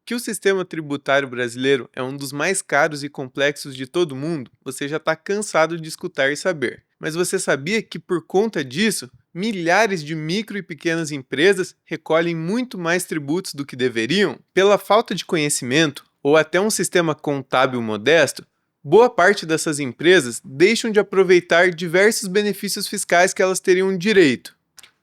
Que o sistema tributário brasileiro é um dos mais caros e complexos de todo mundo, você já está cansado de escutar e saber. Mas você sabia que, por conta disso, milhares de micro e pequenas empresas recolhem muito mais tributos do que deveriam? Pela falta de conhecimento, ou até um sistema contábil modesto, boa parte dessas empresas deixam de aproveitar diversos benefícios fiscais que elas teriam direito.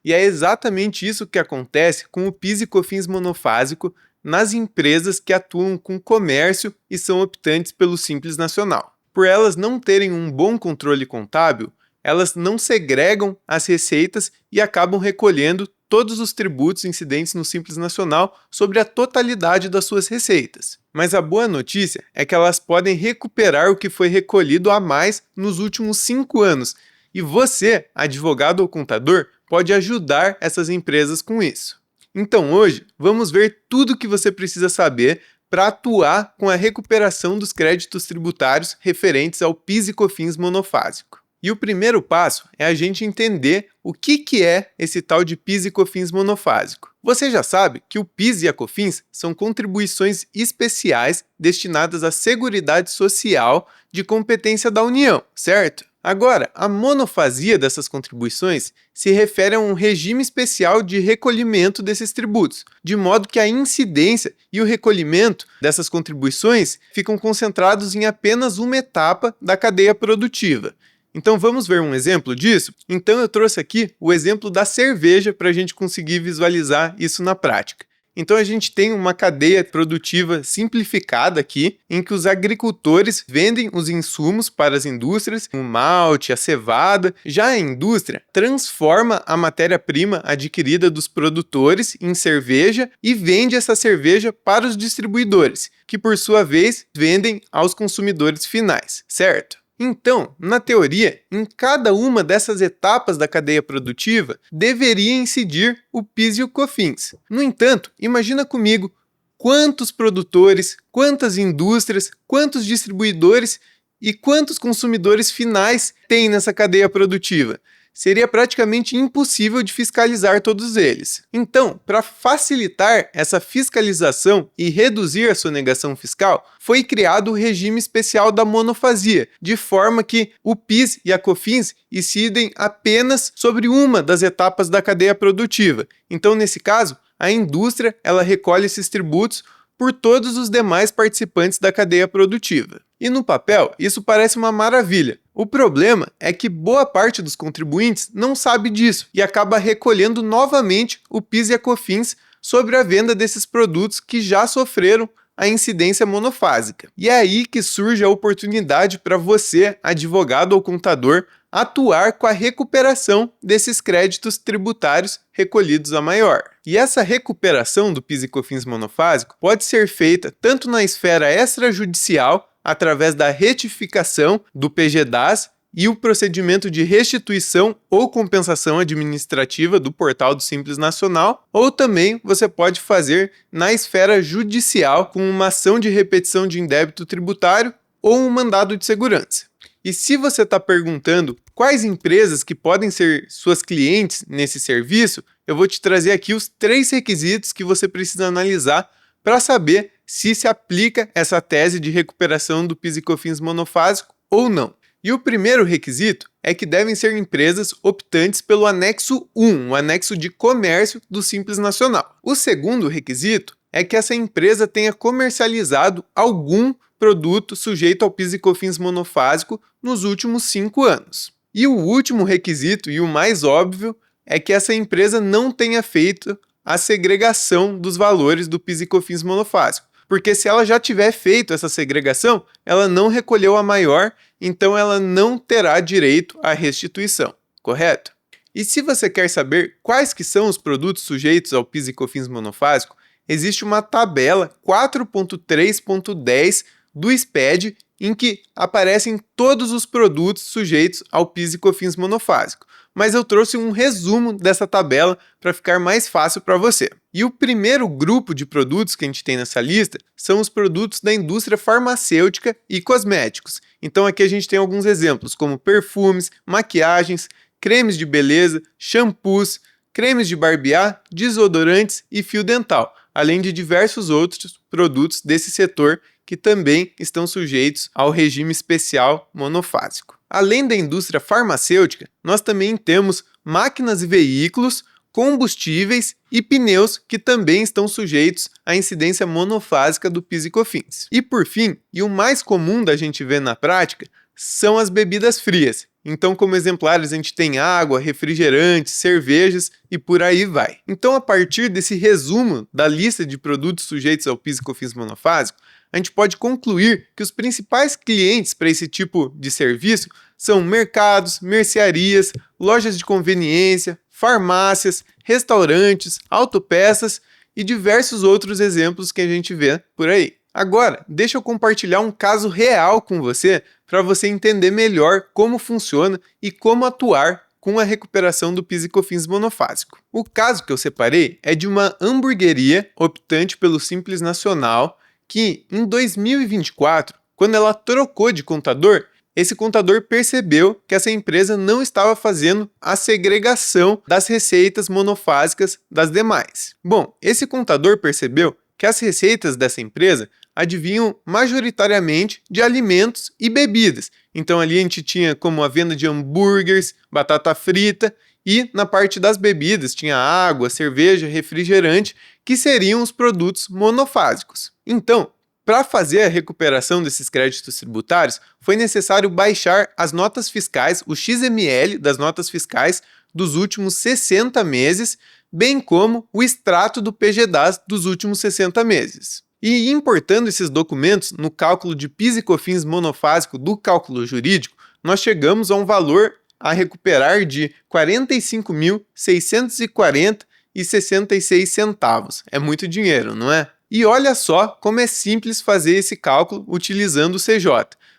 E é exatamente isso que acontece com o PIS e COFINS monofásico nas empresas que atuam com comércio e são optantes pelo Simples Nacional. Por elas não terem um bom controle contábil, elas não segregam as receitas e acabam recolhendo todos os tributos incidentes no Simples Nacional sobre a totalidade das suas receitas. Mas a boa notícia é que elas podem recuperar o que foi recolhido a mais nos últimos 5 anos, e você, advogado ou contador, pode ajudar essas empresas com isso. Então hoje, vamos ver tudo o que você precisa saber para atuar com a recuperação dos créditos tributários referentes ao PIS e COFINS monofásico. E o primeiro passo é a gente entender o que é esse tal de PIS e COFINS monofásico. Você já sabe que o PIS e a COFINS são contribuições especiais destinadas à Seguridade Social de competência da União, certo? Agora, a monofasia dessas contribuições se refere a um regime especial de recolhimento desses tributos, de modo que a incidência e o recolhimento dessas contribuições ficam concentrados em apenas uma etapa da cadeia produtiva. Então vamos ver um exemplo disso? Então eu trouxe aqui o exemplo da cerveja para a gente conseguir visualizar isso na prática. Então a gente tem uma cadeia produtiva simplificada aqui, em que os agricultores vendem os insumos para as indústrias, o malte, a cevada. Já a indústria transforma a matéria-prima adquirida dos produtores em cerveja e vende essa cerveja para os distribuidores, que por sua vez vendem aos consumidores finais, certo? Então, na teoria, em cada uma dessas etapas da cadeia produtiva, deveria incidir o PIS e o COFINS. No entanto, imagina comigo quantos produtores, quantas indústrias, quantos distribuidores e quantos consumidores finais tem nessa cadeia produtiva. Seria praticamente impossível de fiscalizar todos eles. Então, para facilitar essa fiscalização e reduzir a sonegação fiscal, foi criado o regime especial da monofasia, de forma que o PIS e a COFINS incidem apenas sobre uma das etapas da cadeia produtiva. Então, nesse caso, a indústria ela recolhe esses tributos por todos os demais participantes da cadeia produtiva. E no papel, isso parece uma maravilha. O problema é que boa parte dos contribuintes não sabe disso e acaba recolhendo novamente o PIS e a COFINS sobre a venda desses produtos que já sofreram a incidência monofásica. E é aí que surge a oportunidade para você, advogado ou contador, atuar com a recuperação desses créditos tributários recolhidos a maior. E essa recuperação do PIS e COFINS monofásico pode ser feita tanto na esfera extrajudicial, através da retificação do PGDAS e o procedimento de restituição ou compensação administrativa do portal do Simples Nacional, ou também você pode fazer na esfera judicial com uma ação de repetição de indébito tributário ou um mandado de segurança. E se você está perguntando quais empresas que podem ser suas clientes nesse serviço, eu vou te trazer aqui os 3 requisitos que você precisa analisar para saber se aplica essa tese de recuperação do PIS e COFINS monofásico ou não. E o primeiro requisito é que devem ser empresas optantes pelo anexo 1, o anexo de comércio do Simples Nacional. O segundo requisito é que essa empresa tenha comercializado algum produto sujeito ao PIS e COFINS monofásico nos últimos 5 anos. E o último requisito, e o mais óbvio, é que essa empresa não tenha feito a segregação dos valores do PIS e COFINS monofásico. Porque se ela já tiver feito essa segregação, ela não recolheu a maior, então ela não terá direito à restituição, correto? E se você quer saber quais que são os produtos sujeitos ao PIS e COFINS monofásico, existe uma tabela 4.3.10 do SPED em que aparecem todos os produtos sujeitos ao PIS e COFINS monofásico. Mas eu trouxe um resumo dessa tabela para ficar mais fácil para você. E o primeiro grupo de produtos que a gente tem nessa lista são os produtos da indústria farmacêutica e cosméticos. Então aqui a gente tem alguns exemplos, como perfumes, maquiagens, cremes de beleza, shampoos, cremes de barbear, desodorantes e fio dental. além de diversos outros produtos desse setor que também estão sujeitos ao regime especial monofásico. Além da indústria farmacêutica, nós também temos máquinas e veículos, combustíveis e pneus que também estão sujeitos à incidência monofásica do PIS e COFINS. E por fim, e o mais comum da gente ver na prática, são as bebidas frias. Então, como exemplares, a gente tem água, refrigerantes, cervejas e por aí vai. Então, a partir desse resumo da lista de produtos sujeitos ao PIS e COFINS monofásico, a gente pode concluir que os principais clientes para esse tipo de serviço são mercados, mercearias, lojas de conveniência, farmácias, restaurantes, autopeças e diversos outros exemplos que a gente vê por aí. Agora, deixa eu compartilhar um caso real com você para você entender melhor como funciona e como atuar com a recuperação do PIS e COFINS monofásico. O caso que eu separei é de uma hamburgueria optante pelo Simples Nacional que, em 2024, quando ela trocou de contador, esse contador percebeu que essa empresa não estava fazendo a segregação das receitas monofásicas das demais. Bom, esse contador percebeu que as receitas dessa empresa advinham majoritariamente de alimentos e bebidas. Então ali a gente tinha como a venda de hambúrgueres, batata frita e na parte das bebidas tinha água, cerveja, refrigerante, que seriam os produtos monofásicos. Então, para fazer a recuperação desses créditos tributários, foi necessário baixar as notas fiscais, o XML das notas fiscais dos últimos 60 meses, bem como o extrato do PGDAS dos últimos 60 meses. E importando esses documentos no cálculo de PIS e COFINS monofásico do cálculo jurídico, nós chegamos a um valor a recuperar de R$ 45.640,66 centavos. É muito dinheiro, não é? E olha só como é simples fazer esse cálculo utilizando o CJ.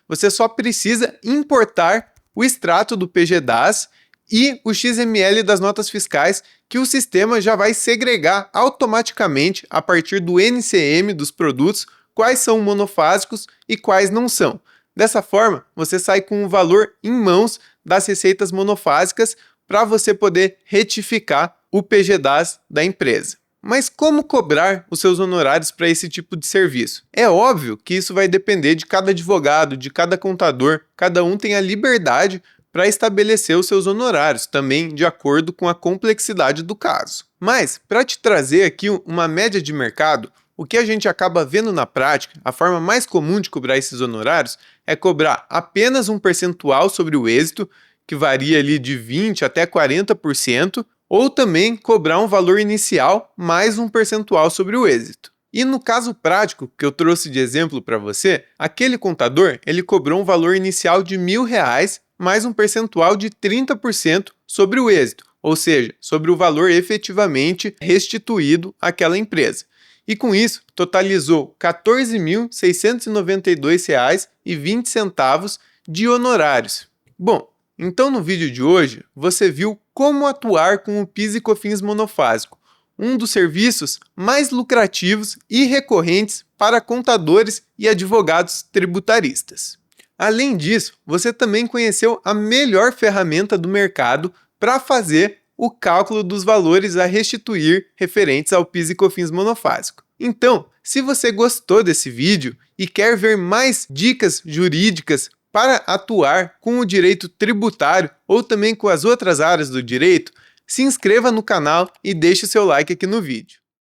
Você só precisa importar o extrato do PGDAS e o XML das notas fiscais, que o sistema já vai segregar automaticamente a partir do NCM dos produtos quais são monofásicos e quais não são. Dessa forma, você sai com o valor em mãos das receitas monofásicas para você poder retificar o PGDAS da empresa. Mas como cobrar os seus honorários para esse tipo de serviço? É óbvio que isso vai depender de cada advogado, de cada contador, cada um tem a liberdade para estabelecer os seus honorários, também de acordo com a complexidade do caso. Mas, para te trazer aqui uma média de mercado, o que a gente acaba vendo na prática, a forma mais comum de cobrar esses honorários é cobrar apenas um percentual sobre o êxito, que varia ali de 20% até 40%, ou também cobrar um valor inicial mais um percentual sobre o êxito. E no caso prático que eu trouxe de exemplo para você, aquele contador ele cobrou um valor inicial de R$1.000 mais um percentual de 30% sobre o êxito, ou seja, sobre o valor efetivamente restituído àquela empresa. E com isso, totalizou R$ 14.692,20 de honorários. Bom, então no vídeo de hoje, você viu como atuar com o PIS e COFINS monofásico, um dos serviços mais lucrativos e recorrentes para contadores e advogados tributaristas. Além disso, você também conheceu a melhor ferramenta do mercado para fazer o cálculo dos valores a restituir referentes ao PIS e COFINS monofásico. Então, se você gostou desse vídeo e quer ver mais dicas jurídicas para atuar com o direito tributário ou também com as outras áreas do direito, se inscreva no canal e deixe seu like aqui no vídeo.